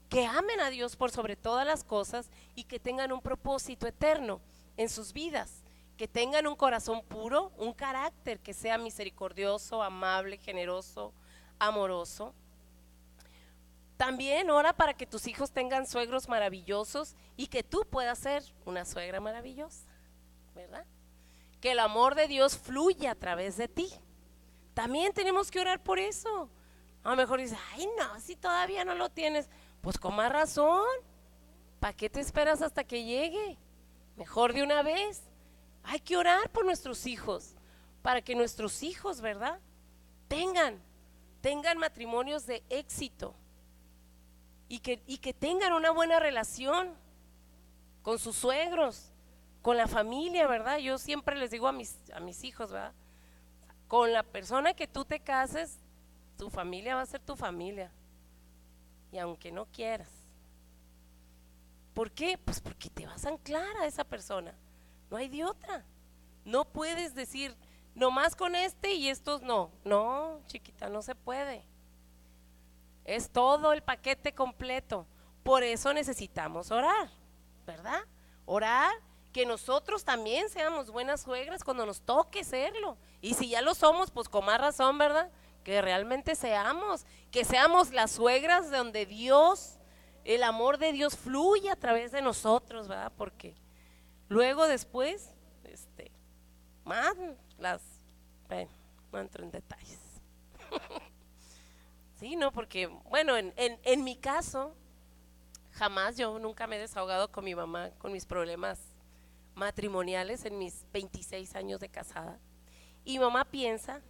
que amen a Dios por sobre todas las cosas y que tengan un propósito eterno en sus vidas, que tengan un corazón puro, un carácter que sea misericordioso, amable, generoso, amoroso. También ora para que tus hijos tengan suegros maravillosos y que tú puedas ser una suegra maravillosa, ¿verdad? Que el amor de Dios fluya a través de ti. También tenemos que orar por eso. A lo mejor dices, ay no, si todavía no lo tienes, pues con más razón, ¿para qué te esperas hasta que llegue? Mejor de una vez. Hay que orar por nuestros hijos, para que nuestros hijos, ¿verdad? Tengan matrimonios de éxito y que tengan una buena relación con sus suegros, con la familia, ¿verdad? Yo siempre les digo a mis hijos, ¿verdad? Con la persona que tú te cases, tu familia va a ser tu familia, y aunque no quieras. ¿Por qué? Pues porque te vas a anclar a esa persona, no hay de otra. No puedes decir, nomás con este y estos no. No, chiquita, no se puede. Es todo el paquete completo. Por eso necesitamos orar, ¿verdad? Orar que nosotros también seamos buenas suegras cuando nos toque serlo. Y si ya lo somos, pues con más razón, ¿verdad? Que realmente que seamos las suegras donde Dios, el amor de Dios fluye a través de nosotros, ¿verdad? Porque luego después, más no entro en detalles. Sí, no, porque, bueno, en mi caso, Jamás, yo nunca me he desahogado con mi mamá, con mis problemas matrimoniales en mis 26 años de casada. Y mi mamá piensa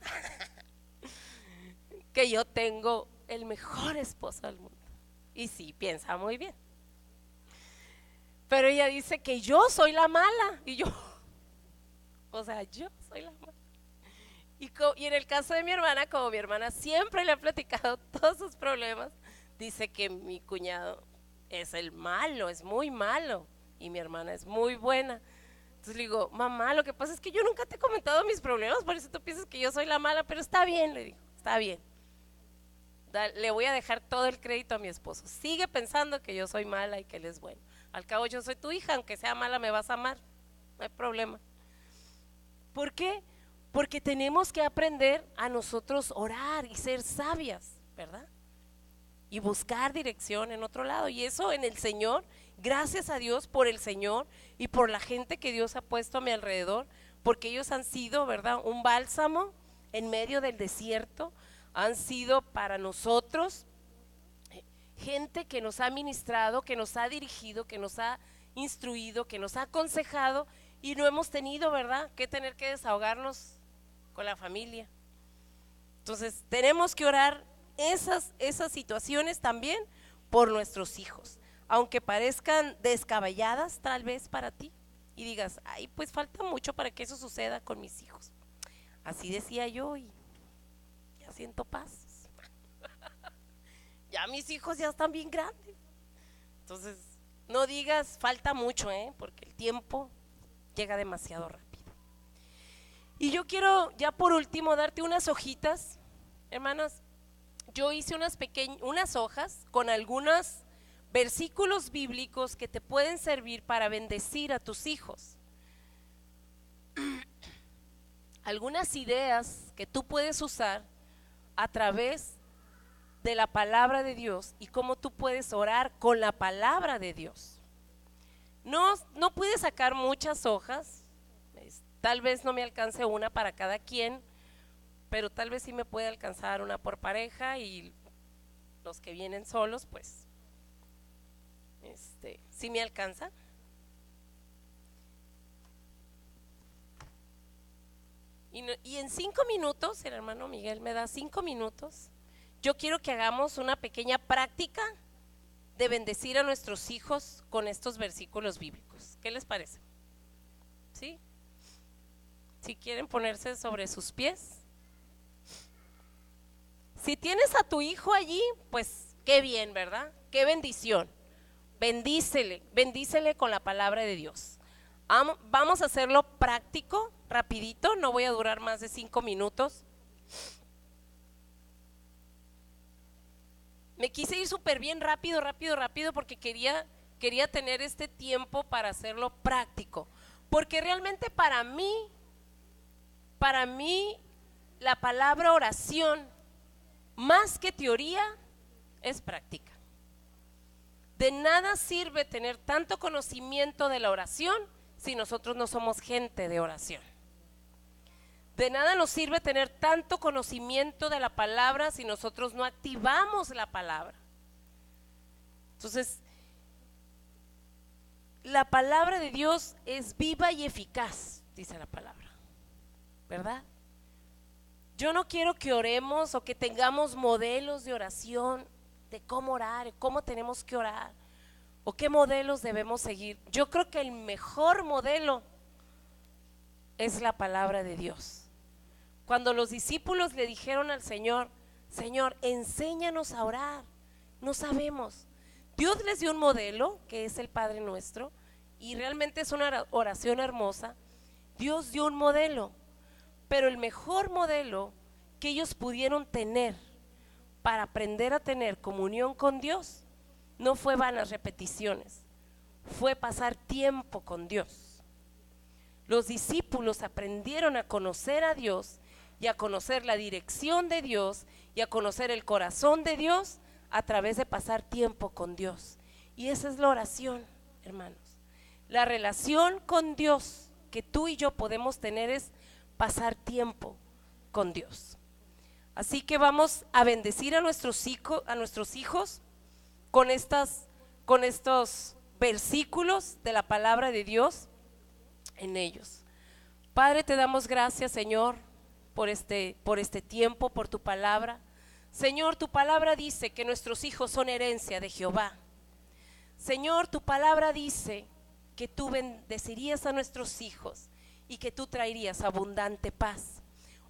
que yo tengo el mejor esposo del mundo. Y sí, piensa muy bien. Pero ella dice que yo soy la mala. Y yo, o sea, yo soy la mala. Y en el caso de mi hermana, como mi hermana siempre le ha platicado todos sus problemas, dice que mi cuñado es el malo, es muy malo. Y mi hermana es muy buena. Entonces le digo, mamá, lo que pasa es que yo nunca te he comentado mis problemas, por eso tú piensas que yo soy la mala, pero está bien, le digo, está bien. Le voy a dejar todo el crédito a mi esposo. Sigue pensando que yo soy mala y que él es bueno. Al cabo yo soy tu hija, aunque sea mala me vas a amar, no hay problema. ¿Por qué? Porque tenemos que aprender a nosotros orar y ser sabias, ¿verdad? Y buscar dirección en otro lado. Y eso en el Señor, gracias a Dios por el Señor y por la gente que Dios ha puesto a mi alrededor, porque ellos han sido, ¿verdad?, un bálsamo en medio del desierto. Han sido para nosotros gente que nos ha ministrado, que nos ha dirigido, que nos ha instruido, que nos ha aconsejado, y no hemos tenido, ¿verdad?, que tener que desahogarnos con la familia. Entonces tenemos que orar esas situaciones también por nuestros hijos, aunque parezcan descabelladas tal vez para ti y digas, ay, pues falta mucho para que eso suceda con mis hijos. Así decía yo y ya siento paz. Ya mis hijos ya están bien grandes. Entonces no digas falta mucho, porque el tiempo llega demasiado rápido. Y yo quiero ya por último darte unas hojitas, hermanas. Yo hice unas hojas con algunos versículos bíblicos que te pueden servir para bendecir a tus hijos. Algunas ideas que tú puedes usar a través de la palabra de Dios y cómo tú puedes orar con la palabra de Dios. No puedes sacar muchas hojas, tal vez no me alcance una para cada quien, pero tal vez sí me puede alcanzar una por pareja, y los que vienen solos, pues, sí me alcanza. Y en 5 minutos, el hermano Miguel me da 5 minutos, yo quiero que hagamos una pequeña práctica de bendecir a nuestros hijos con estos versículos bíblicos. ¿Qué les parece? ¿Sí? Si quieren ponerse sobre sus pies. Si tienes a tu hijo allí, pues qué bien, ¿verdad? Qué bendición. Bendícele con la palabra de Dios. Vamos a hacerlo práctico, rapidito, no voy a durar más de 5 minutos. Me quise ir súper bien rápido porque quería tener este tiempo para hacerlo práctico, porque realmente para mí la palabra oración, más que teoría, es práctica. De nada sirve tener tanto conocimiento de la oración si nosotros no somos gente de oración. De nada nos sirve tener tanto conocimiento de la palabra si nosotros no activamos la palabra. Entonces, la palabra de Dios es viva y eficaz, dice la palabra, ¿verdad? Yo no quiero que oremos o que tengamos modelos de oración, de cómo orar, cómo tenemos que orar, o qué modelos debemos seguir. Yo creo que el mejor modelo es la palabra de Dios. Cuando los discípulos le dijeron al Señor, Señor, enséñanos a orar, no sabemos. Dios les dio un modelo, que es el Padre Nuestro, y realmente es una oración hermosa. Dios dio un modelo, pero el mejor modelo que ellos pudieron tener para aprender a tener comunión con Dios no fue vanas repeticiones, fue pasar tiempo con Dios. Los discípulos aprendieron a conocer a Dios y a conocer la dirección de Dios y a conocer el corazón de Dios a través de pasar tiempo con Dios. Y esa es la oración, hermanos. La relación con Dios que tú y yo podemos tener es pasar tiempo con Dios. Así que vamos a bendecir a nuestros hijos con estas con estos versículos de la palabra de Dios en ellos. Padre, te damos gracias, Señor, por este tiempo, por tu palabra. Señor, tu palabra dice que nuestros hijos son herencia de Jehová. Señor, tu palabra dice que tú bendecirías a nuestros hijos y que tú traerías abundante paz.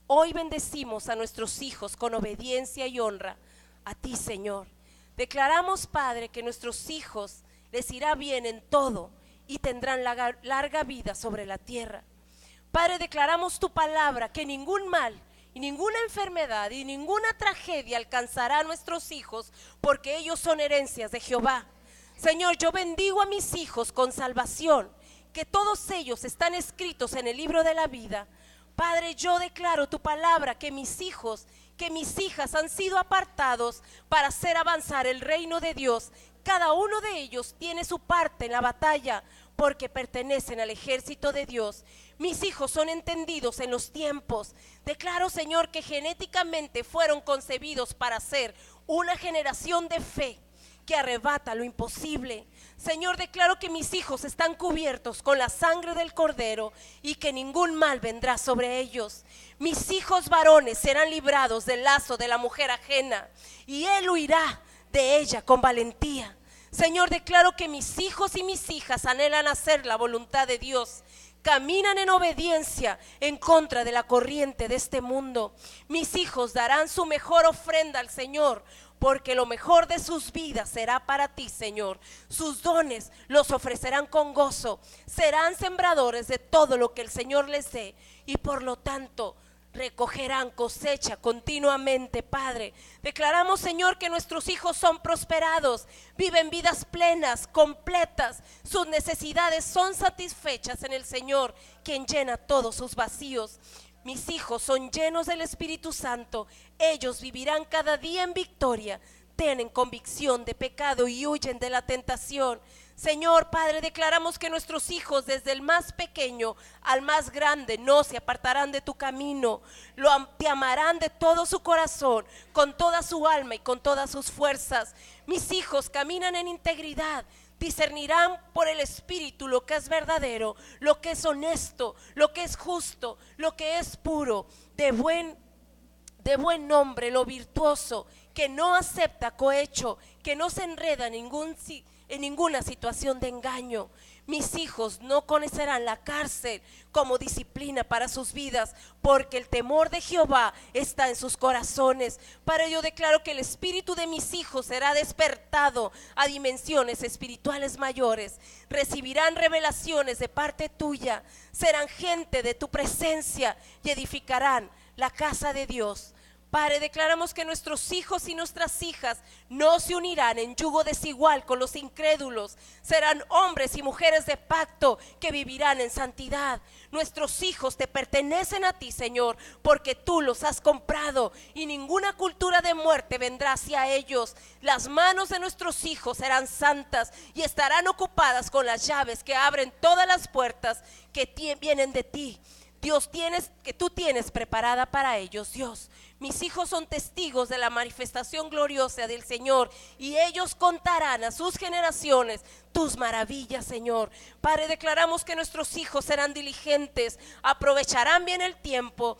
Hoy bendecimos a nuestros hijos con obediencia y honra a ti, Señor. Declaramos, Padre, que nuestros hijos les irá bien en todo y tendrán larga vida sobre la tierra. Padre, declaramos tu palabra que ningún mal y ninguna enfermedad y ninguna tragedia alcanzará a nuestros hijos, porque ellos son herencias de Jehová. Señor, yo bendigo a mis hijos con salvación, que todos ellos están escritos en el libro de la vida. Padre, yo declaro tu palabra que mis hijos, que mis hijas han sido apartados para hacer avanzar el reino de Dios. Cada uno de ellos tiene su parte en la batalla, porque pertenecen al ejército de Dios. Mis hijos son entendidos en los tiempos. Declaro, Señor, que genéticamente fueron concebidos para ser una generación de fe que arrebata lo imposible. Señor, declaro que mis hijos están cubiertos con la sangre del Cordero y que ningún mal vendrá sobre ellos. Mis hijos varones serán librados del lazo de la mujer ajena y él huirá de ella con valentía. Señor, declaro que mis hijos y mis hijas anhelan hacer la voluntad de Dios. Caminan en obediencia en contra de la corriente de este mundo. Mis hijos darán su mejor ofrenda al Señor, porque lo mejor de sus vidas será para ti, Señor. Sus dones los ofrecerán con gozo. Serán sembradores de todo lo que el Señor les dé, y por lo tanto recogerán cosecha continuamente, Padre. Declaramos, Señor, que nuestros hijos son prosperados, viven vidas plenas, completas. Sus necesidades son satisfechas en el Señor, quien llena todos sus vacíos. Mis hijos son llenos del Espíritu Santo. Ellos vivirán cada día en victoria. Tienen convicción de pecado y huyen de la tentación. Señor Padre, declaramos que nuestros hijos, desde el más pequeño al más grande, no se apartarán de tu camino. Te amarán de todo su corazón, con toda su alma y con todas sus fuerzas. Mis hijos caminan en integridad. Discernirán por el Espíritu lo que es verdadero, lo que es honesto, lo que es justo, lo que es puro, de buen nombre, lo virtuoso, que no acepta cohecho, que no se enreda en ninguna situación de engaño. Mis hijos no conocerán la cárcel como disciplina para sus vidas, porque el temor de Jehová está en sus corazones. Para ello declaro que el espíritu de mis hijos será despertado a dimensiones espirituales mayores. Recibirán revelaciones de parte tuya, serán gente de tu presencia y edificarán la casa de Dios. Padre, declaramos que nuestros hijos y nuestras hijas no se unirán en yugo desigual con los incrédulos. Serán hombres y mujeres de pacto que vivirán en santidad. Nuestros hijos te pertenecen a ti, Señor, porque tú los has comprado y ninguna cultura de muerte vendrá hacia ellos. Las manos de nuestros hijos serán santas y estarán ocupadas con las llaves que abren todas las puertas que vienen de ti. Dios, que tú tienes preparada para ellos, Dios. Mis hijos son testigos de la manifestación gloriosa del Señor, y ellos contarán a sus generaciones tus maravillas, Señor. Padre, declaramos que nuestros hijos serán diligentes, aprovecharán bien el tiempo,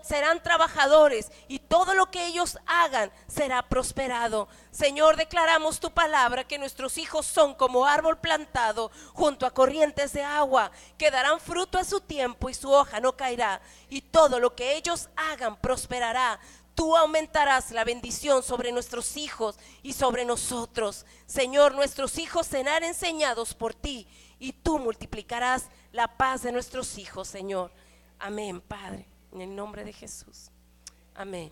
serán trabajadores, y todo lo que ellos hagan será prosperado. Señor, declaramos tu palabra que nuestros hijos son como árbol plantado junto a corrientes de agua, que darán fruto a su tiempo y su hoja no caerá, y todo lo que ellos hagan prosperará. Tú aumentarás la bendición sobre nuestros hijos y sobre nosotros. Señor, nuestros hijos serán enseñados por ti, y tú multiplicarás la paz de nuestros hijos, Señor. Amén, Padre, en el nombre de Jesús. Amén.